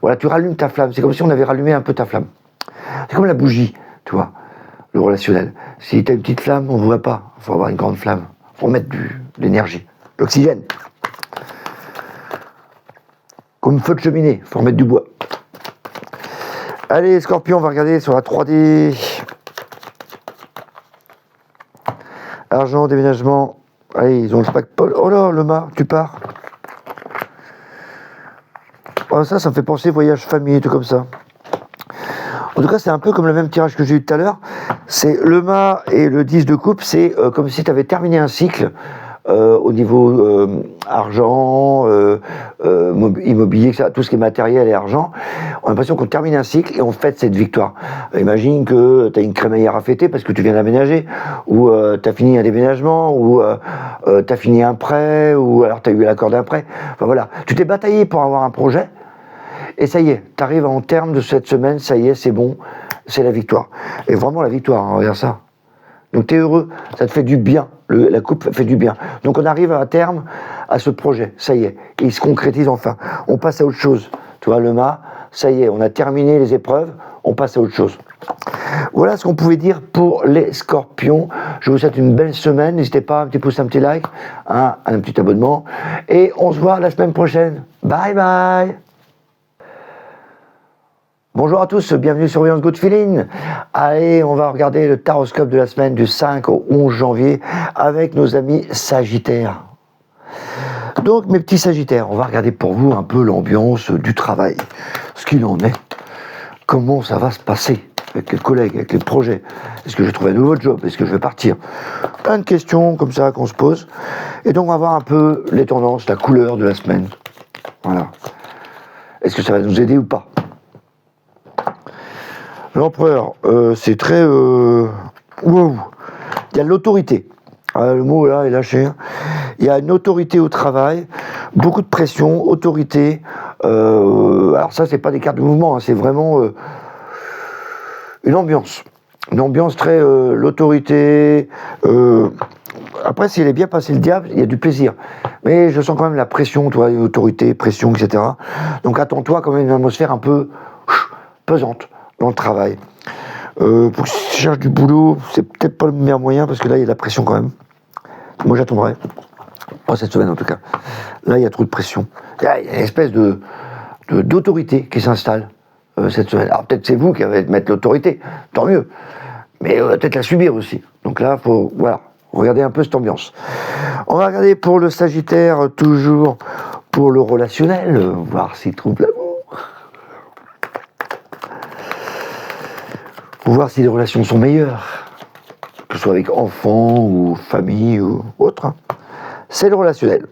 Voilà, tu rallumes ta flamme. C'est comme si on avait rallumé un peu ta flamme. C'est comme la bougie, tu vois. Le relationnel. Si tu as une petite flamme, on ne voit pas. Il faut avoir une grande flamme. Il faut mettre de l'énergie, l'oxygène. Comme feu de cheminée, il faut remettre du bois. Allez, Scorpion, on va regarder sur la 3D. Argent, déménagement. Allez, ils ont le pack-pole. Oh là, le mât, tu pars. Oh, ça me fait penser voyage famille, tout comme ça. En tout cas, c'est un peu comme le même tirage que j'ai eu tout à l'heure. C'est le mât et le 10 de coupe, c'est comme si tu avais terminé un cycle au niveau argent, immobilier, tout ce qui est matériel et argent. On a l'impression qu'on termine un cycle et on fête cette victoire. Imagine que tu as une crémaillère à fêter parce que tu viens d'aménager, ou tu as fini un déménagement, ou tu as fini un prêt, ou alors tu as eu l'accord d'un prêt. Enfin voilà, tu t'es bataillé pour avoir un projet. Et ça y est, tu arrives en terme de cette semaine, ça y est, c'est bon, c'est la victoire. Et vraiment la victoire, hein, regarde ça. Donc tu es heureux, ça te fait du bien, la coupe fait du bien. Donc on arrive à terme à ce projet, ça y est, et il se concrétise enfin. On passe à autre chose. Tu vois, le mât, ça y est, on a terminé les épreuves, on passe à autre chose. Voilà ce qu'on pouvait dire pour les scorpions. Je vous souhaite une belle semaine, n'hésitez pas, un petit pouce, un petit like, un petit abonnement, et on se voit la semaine prochaine. Bye bye. Bonjour à tous, bienvenue sur Voyance Good Feeling. Allez, on va regarder le taroscope de la semaine du 5 au 11 janvier avec nos amis Sagittaires. Donc mes petits Sagittaires, on va regarder pour vous un peu l'ambiance du travail, ce qu'il en est, comment ça va se passer avec les collègues, avec les projets. Est-ce que je vais trouver un nouveau job? Est-ce que je vais partir? Plein de questions comme ça qu'on se pose. Et donc on va voir un peu les tendances, la couleur de la semaine. Voilà. Est-ce que ça va nous aider ou pas? L'empereur, c'est très... Wow. Il y a l'autorité. Le mot là est lâché. Il y a une autorité au travail, beaucoup de pression, autorité. Alors ça, c'est pas des cartes de mouvement, hein, c'est vraiment une ambiance. Une ambiance très... l'autorité... Après, s'il est bien passé le diable, il y a du plaisir. Mais je sens quand même la pression, toi, l'autorité, pression, etc. Donc attends-toi quand même une atmosphère un peu pesante dans le travail. Pour que si tu cherches du boulot, c'est peut-être pas le meilleur moyen parce que là il y a de la pression quand même. Moi j'attendrai. Pas cette semaine en tout cas. Là il y a trop de pression. Il y a une espèce d'autorité qui s'installe cette semaine. Alors peut-être c'est vous qui allez mettre l'autorité, tant mieux. Mais peut-être la subir aussi. Donc là, faut regarder un peu cette ambiance. On va regarder pour le Sagittaire, toujours pour le relationnel, voir s'il trouve l'amour. Pour voir si les relations sont meilleures, que ce soit avec enfants ou famille ou autre. Hein. C'est le relationnel.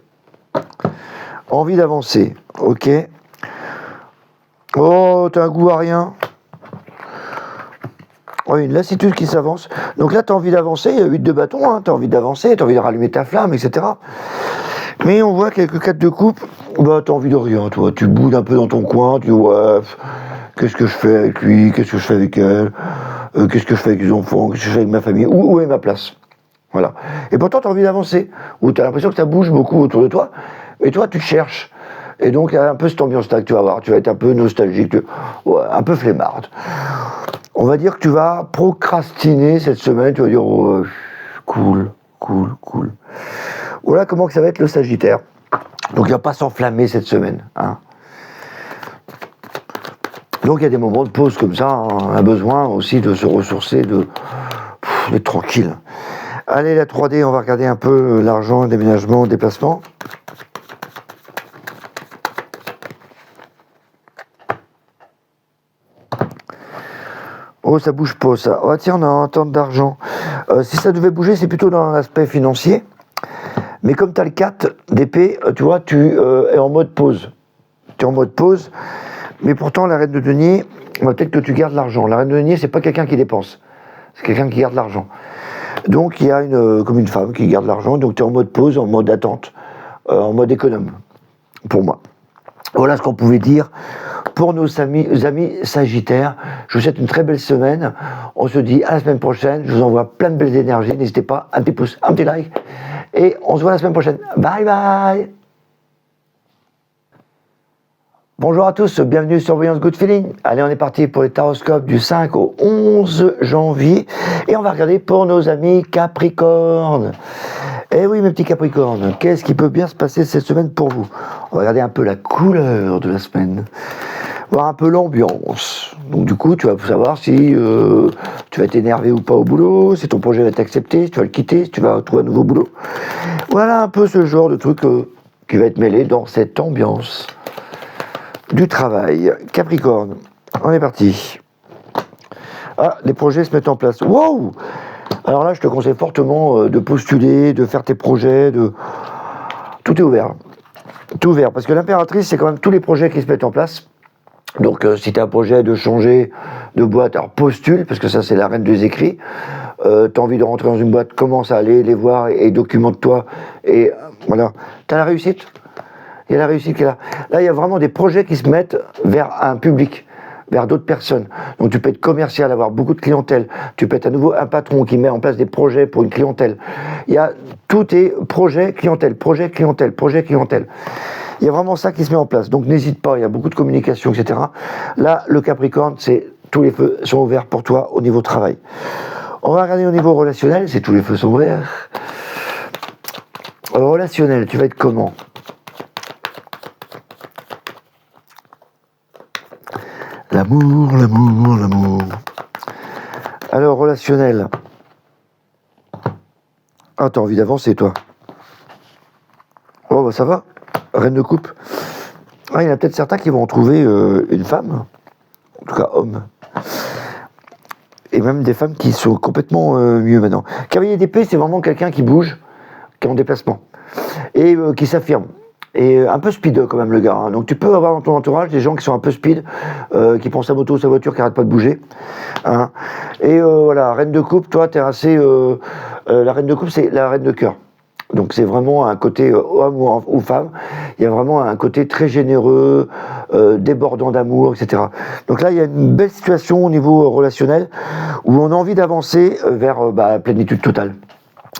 Envie d'avancer, ok. Oh, t'as un goût à rien. Oh, une lassitude qui s'avance. Donc là, t'as envie d'avancer, il y a 8 de bâton, hein, t'as envie d'avancer, t'as envie de rallumer ta flamme, etc. Mais on voit quelques 4 de coupe, bah t'as envie de rien, toi. Tu boudes un peu dans ton coin, tu vois... Qu'est-ce que je fais avec lui? Qu'est-ce que je fais avec elle? Qu'est-ce que je fais avec les enfants? Qu'est-ce que je fais avec ma famille? Où est ma place? Voilà. Et pourtant, tu as envie d'avancer. Ou tu as l'impression que ça bouge beaucoup autour de toi. Et toi, tu te cherches. Et donc, il y a un peu cette ambiance-là que tu vas avoir. Tu vas être un peu nostalgique, ouais, un peu flemmarde. On va dire que tu vas procrastiner cette semaine. Tu vas dire, oh, cool. Voilà comment que ça va être le Sagittaire. Donc, il ne va pas s'enflammer cette semaine. Hein. Donc, il y a des moments de pause comme ça. Hein. On a besoin aussi de se ressourcer, d'être tranquille. Allez, la 3D, on va regarder un peu l'argent, déménagement, déplacement. Oh, ça bouge pas, ça. Oh, tiens, on a un temps d'argent. Si ça devait bouger, c'est plutôt dans l'aspect financier. Mais comme tu as le 4 d'épée, tu vois, tu es en mode pause. Tu es en mode pause. Mais pourtant, la reine de denier, peut-être que tu gardes l'argent. La reine de denier, c'est pas quelqu'un qui dépense. C'est quelqu'un qui garde l'argent. Donc, il y a comme une femme qui garde l'argent. Donc, tu es en mode pause, en mode attente, en mode économe, pour moi. Voilà ce qu'on pouvait dire pour nos amis Sagittaires. Je vous souhaite une très belle semaine. On se dit à la semaine prochaine. Je vous envoie plein de belles énergies. N'hésitez pas, un petit pouce, un petit like. Et on se voit la semaine prochaine. Bye bye. Bonjour à tous, bienvenue sur Voyance Good Feeling. Allez, on est parti pour les taroscopes du 5 au 11 janvier. Et on va regarder pour nos amis Capricorne. Eh oui, mes petits Capricornes, qu'est-ce qui peut bien se passer cette semaine pour vous? On va regarder un peu la couleur de la semaine, voir un peu l'ambiance. Donc du coup, tu vas savoir si tu vas être énervé ou pas au boulot, si ton projet va être accepté, si tu vas le quitter, si tu vas trouver un nouveau boulot. Voilà un peu ce genre de truc qui va être mêlé dans cette ambiance du travail. Capricorne, on est parti. Ah, les projets se mettent en place. Wow! Alors là, je te conseille fortement de postuler, de faire tes projets, tout est ouvert. Tout ouvert, parce que l'impératrice, c'est quand même tous les projets qui se mettent en place. Donc, si tu as un projet de changer de boîte, alors postule, parce que ça, c'est la reine des écrits. Tu as envie de rentrer dans une boîte, commence à aller les voir et documente-toi. Et voilà. Tu as la réussite. Il y a la réussite qui est là. Là, il y a vraiment des projets qui se mettent vers un public, vers d'autres personnes. Donc, tu peux être commercial, avoir beaucoup de clientèle. Tu peux être à nouveau un patron qui met en place des projets pour une clientèle. Tout est projet, clientèle, projet, clientèle, projet, clientèle. Il y a vraiment ça qui se met en place. Donc, n'hésite pas, il y a beaucoup de communication, etc. Là, le Capricorne, tous les feux sont ouverts pour toi au niveau travail. On va regarder au niveau relationnel, c'est tous les feux sont ouverts. Relationnel, tu vas être comment? L'amour. Alors, relationnel. Ah, t'as envie d'avancer, toi? Oh, bah ça va. Reine de coupe. Ah, il y en a peut-être certains qui vont trouver une femme. En tout cas, homme. Et même des femmes qui sont complètement mieux maintenant. Cavalier d'épée, c'est vraiment quelqu'un qui bouge, qui est en déplacement. Et qui s'affirme. Et un peu speed quand même le gars. Hein. Donc tu peux avoir dans ton entourage des gens qui sont un peu speed, qui prennent sa moto, sa voiture, qui n'arrêtent pas de bouger. Hein. Et voilà, reine de coupe, toi t'es assez... la reine de coupe, c'est la reine de cœur. Donc c'est vraiment un côté homme ou femme. Il y a vraiment un côté très généreux, débordant d'amour, etc. Donc là, il y a une belle situation au niveau relationnel où on a envie d'avancer vers plénitude totale.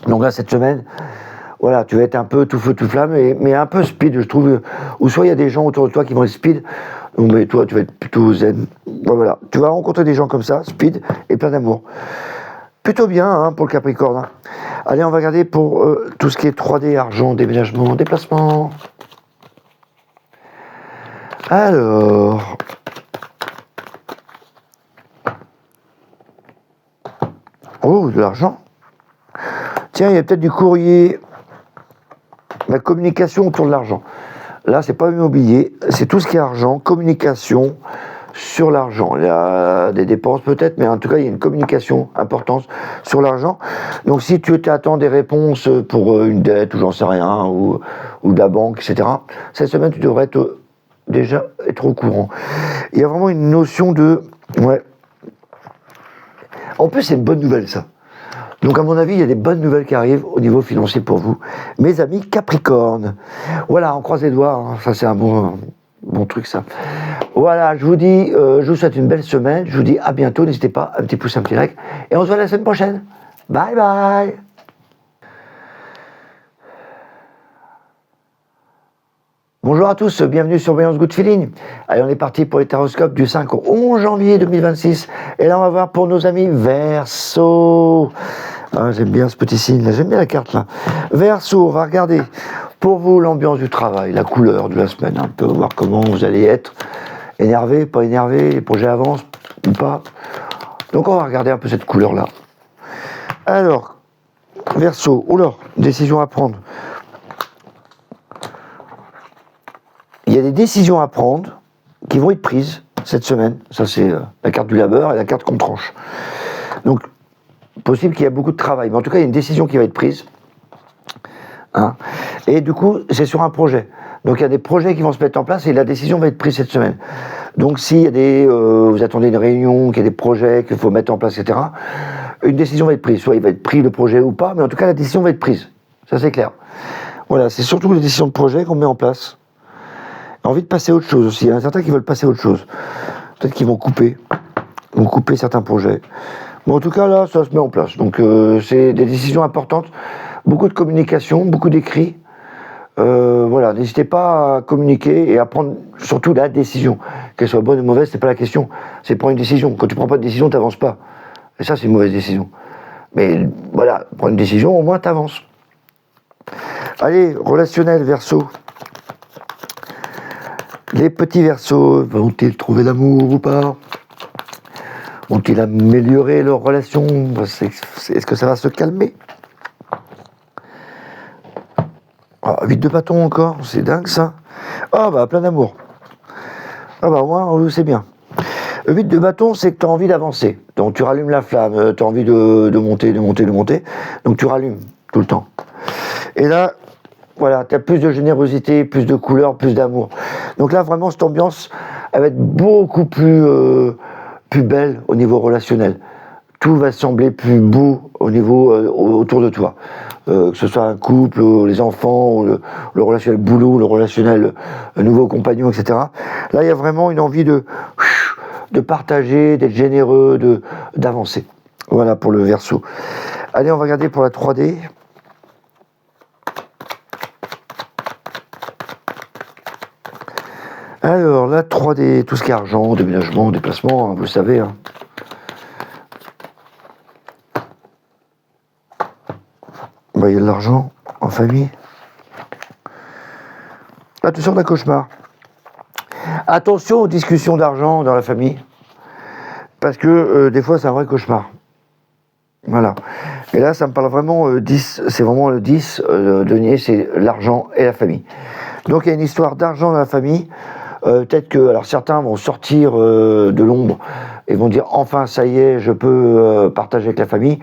Donc là, cette semaine... Voilà, tu vas être un peu tout feu, tout flamme, mais un peu speed, je trouve. Ou soit il y a des gens autour de toi qui vont être speed, mais toi, tu vas être plutôt zen. Voilà, tu vas rencontrer des gens comme ça, speed et plein d'amour. Plutôt bien hein, pour le Capricorne. Hein. Allez, on va regarder pour tout ce qui est 3D, argent, déménagement, déplacement. Alors... Oh, de l'argent. Tiens, il y a peut-être du courrier... La communication autour de l'argent. Là, c'est pas immobilier, c'est tout ce qui est argent, communication sur l'argent. Il y a des dépenses peut-être, mais en tout cas, il y a une communication importante sur l'argent. Donc, si tu attends des réponses pour une dette ou j'en sais rien, ou de la banque, etc., cette semaine, tu devrais déjà être au courant. Il y a vraiment une notion de... Ouais. En plus, c'est une bonne nouvelle, ça. Donc à mon avis, il y a des bonnes nouvelles qui arrivent au niveau financier pour vous, mes amis Capricorne. Voilà, on croise les doigts, hein. Ça c'est un bon truc ça. Voilà, je vous dis, je vous souhaite une belle semaine, je vous dis à bientôt, n'hésitez pas, un petit pouce, un petit like, et on se voit la semaine prochaine. Bye bye. Bonjour à tous, bienvenue sur Voyance Good Feeling. Allez, on est parti pour les taroscopes du 5 au 11 janvier 2026. Et là, on va voir pour nos amis Verseau. Ah, j'aime bien ce petit signe, là. J'aime bien la carte là. Verseau, on va regarder pour vous l'ambiance du travail, la couleur de la semaine, un peu voir comment vous allez être. Énervé, pas énervé, les projets avancent ou pas. Donc on va regarder un peu cette couleur là. Alors, Verseau, oula, décision à prendre. Il y a des décisions à prendre qui vont être prises cette semaine. Ça, c'est la carte du labeur et la carte qu'on tranche. Donc, possible qu'il y ait beaucoup de travail. Mais en tout cas, il y a une décision qui va être prise. Hein. Et du coup, c'est sur un projet. Donc, il y a des projets qui vont se mettre en place et la décision va être prise cette semaine. Donc, s'il y a des... vous attendez une réunion, qu'il y a des projets qu'il faut mettre en place, etc., une décision va être prise. Soit il va être pris le projet ou pas, mais en tout cas, la décision va être prise. Ça, c'est clair. Voilà, c'est surtout les décisions de projet qu'on met en place. Envie de passer à autre chose aussi. Il y en a certains qui veulent passer à autre chose. Peut-être qu'ils vont couper certains projets. Mais en tout cas, là, ça se met en place. Donc, c'est des décisions importantes. Beaucoup de communication, beaucoup d'écrits. Voilà, n'hésitez pas à communiquer et à prendre surtout la décision. Qu'elle soit bonne ou mauvaise, c'est pas la question. C'est prendre une décision. Quand tu prends pas de décision, tu n'avances pas. Et ça, c'est une mauvaise décision. Mais voilà, prends une décision, au moins tu avances. Allez, relationnel, Verseau. Les petits Verseaux, vont-ils trouver l'amour ou pas? Vont-ils améliorer leur relation? Est-ce que ça va se calmer? 8 de bâton encore, c'est dingue ça. Ah bah plein d'amour. Ah bah au moins c'est bien. 8 de bâton, c'est que tu as envie d'avancer. Donc tu rallumes la flamme, tu as envie de monter. Donc tu rallumes tout le temps. Et là, voilà, tu as plus de générosité, plus de couleur, plus d'amour. Donc là, vraiment, cette ambiance, elle va être beaucoup plus belle au niveau relationnel. Tout va sembler plus beau au niveau autour de toi. Que ce soit un couple, les enfants, le relationnel boulot, le relationnel nouveau compagnon, etc. Là, il y a vraiment une envie de partager, d'être généreux, d'avancer. Voilà pour le Verseau. Allez, on va regarder pour la 3D. Alors, la 3D, tout ce qui est argent, déménagement, déplacement, hein, vous le savez. Hein. Bah, il y a de l'argent en famille. Attention d'un cauchemar. Attention aux discussions d'argent dans la famille. Parce que des fois, c'est un vrai cauchemar. Voilà. Et là, ça me parle vraiment 10. C'est vraiment le 10 denier, c'est l'argent et la famille. Donc, il y a une histoire d'argent dans la famille. Peut-être que, alors certains vont sortir de l'ombre et vont dire enfin ça y est, je peux partager avec la famille,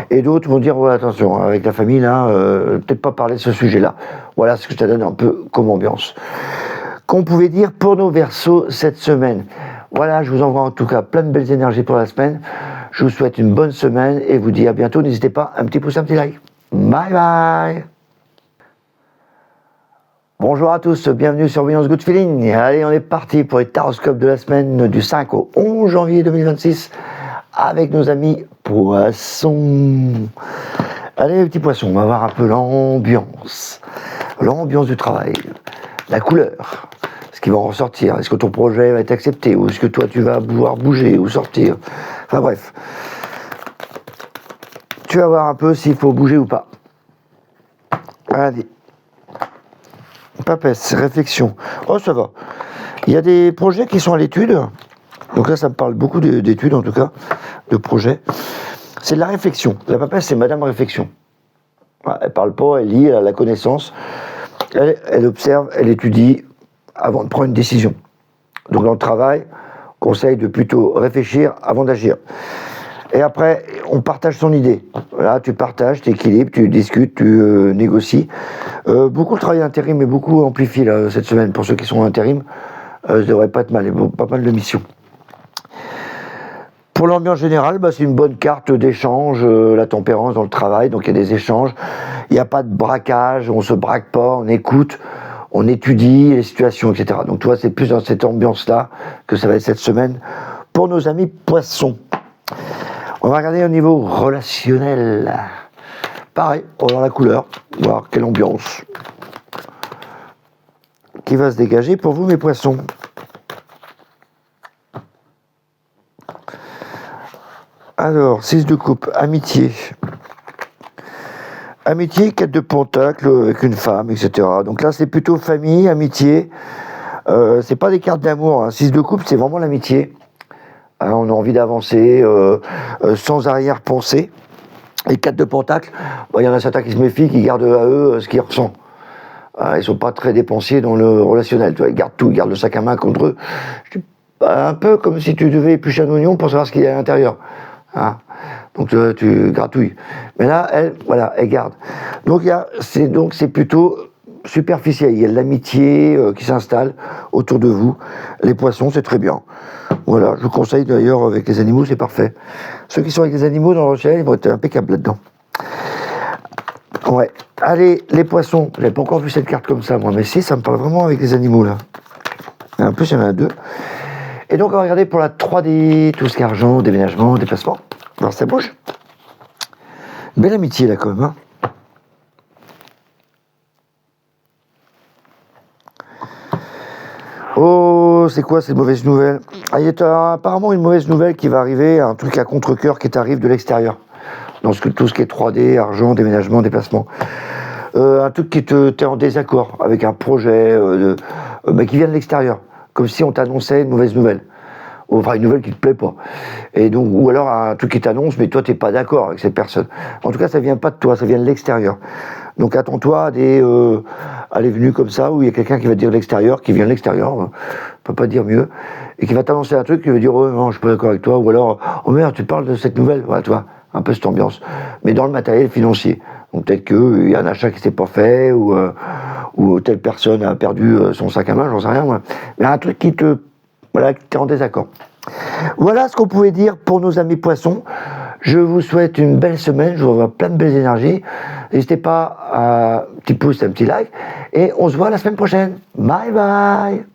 et d'autres vont dire ouais, attention, avec la famille là, peut-être pas parler de ce sujet-là. Voilà ce que ça donne un peu comme ambiance. Qu'on pouvait dire pour nos Verseaux cette semaine. Voilà, je vous envoie en tout cas plein de belles énergies pour la semaine. Je vous souhaite une bonne semaine et vous dis à bientôt. N'hésitez pas, un petit pouce, un petit like. Bye bye. Bonjour à tous, bienvenue sur Voyance Good Feeling. Allez, on est parti pour les taroscopes de la semaine du 5 au 11 janvier 2026 avec nos amis poissons. Allez, les petits poissons, on va voir un peu l'ambiance du travail, la couleur, ce qui va en ressortir. Est-ce que ton projet va être accepté ou est-ce que toi tu vas pouvoir bouger ou sortir? Enfin bref, tu vas voir un peu s'il faut bouger ou pas. Allez. Papesse, réflexion. Oh, ça va. Il y a des projets qui sont à l'étude. Donc là, ça me parle beaucoup d'études, en tout cas, de projets. C'est de la réflexion. La papesse, c'est Madame Réflexion. Elle parle pas, elle lit, elle a la connaissance. Elle observe, elle étudie avant de prendre une décision. Donc dans le travail, conseil de plutôt réfléchir avant d'agir. Et après, on partage son idée. Là, tu partages, tu équilibres, tu discutes, tu négocies. Beaucoup de travail intérim et beaucoup amplifié là, cette semaine. Pour ceux qui sont en intérim, ça devrait pas être mal. Il y a pas mal de missions. Pour l'ambiance générale, c'est une bonne carte d'échange, la tempérance dans le travail. Donc il y a des échanges. Il n'y a pas de braquage, on ne se braque pas, on écoute, on étudie les situations, etc. Donc tu vois, c'est plus dans cette ambiance-là que ça va être cette semaine pour nos amis poissons. On va regarder au niveau relationnel. Pareil, on va voir la couleur, voir quelle ambiance. qui va se dégager pour vous, mes poissons. Alors, 6 de coupe, amitié. Amitié, 4 de pentacle avec une femme, etc. Donc là, c'est plutôt famille, amitié. C'est pas des cartes d'amour. 6 de coupe, c'est vraiment l'amitié. On a envie d'avancer sans arrière-pensée. Et 4 de pentacle, il y en a certains qui se méfient, qui gardent à eux ce qu'ils ressentent. Ils sont pas très dépensiers dans le relationnel. Tu vois, ils gardent tout, ils gardent le sac à main contre eux. Un peu comme si tu devais éplucher un oignon pour savoir ce qu'il y a à l'intérieur. Hein. Donc tu gratouilles. Mais là, elle garde. Donc c'est plutôt superficiel. Il y a de l'amitié qui s'installe autour de vous. Les poissons, c'est très bien. Voilà, je vous conseille d'ailleurs avec les animaux, c'est parfait. Ceux qui sont avec les animaux dans le relationnel, ils vont être impeccables là-dedans. Ouais. Allez, les poissons. J'avais pas encore vu cette carte comme ça, moi. Mais si, ça me parle vraiment avec les animaux, là. En plus, il y en a 2. Et donc, on va regarder pour la 3D, tout ce qui est argent, déménagement, déplacement. Alors, ça bouge. Belle amitié, là, quand même. Hein. Oh, c'est quoi cette mauvaise nouvelle? Il y a apparemment une mauvaise nouvelle qui va arriver, un truc à contre-cœur qui t'arrive de l'extérieur. Dans tout ce qui est 3D, argent, déménagement, déplacement. Un truc qui t'es en désaccord avec un projet qui vient de l'extérieur. Comme si on t'annonçait une mauvaise nouvelle. Enfin, une nouvelle qui te plaît pas. Et donc, ou alors un truc qui t'annonce, mais toi, t'es pas d'accord avec cette personne. En tout cas, ça vient pas de toi, ça vient de l'extérieur. Donc, attends-toi à des venues comme ça, où il y a quelqu'un qui va te dire de l'extérieur, qui vient de l'extérieur, on peut pas dire mieux, et qui va t'annoncer un truc, qui va dire, oh non, je suis pas d'accord avec toi, ou alors, oh merde, tu parles de cette nouvelle, voilà, tu vois, un peu cette ambiance. Mais dans le matériel financier. Donc, peut-être qu'il y a un achat qui s'est pas fait, ou telle personne a perdu son sac à main, j'en sais rien, moi. Mais un truc qui t'es en désaccord. Voilà ce qu'on pouvait dire pour nos amis poissons. Je vous souhaite une belle semaine, je vous envoie plein de belles énergies. N'hésitez pas à un petit pouce, un petit like, et on se voit la semaine prochaine. Bye bye.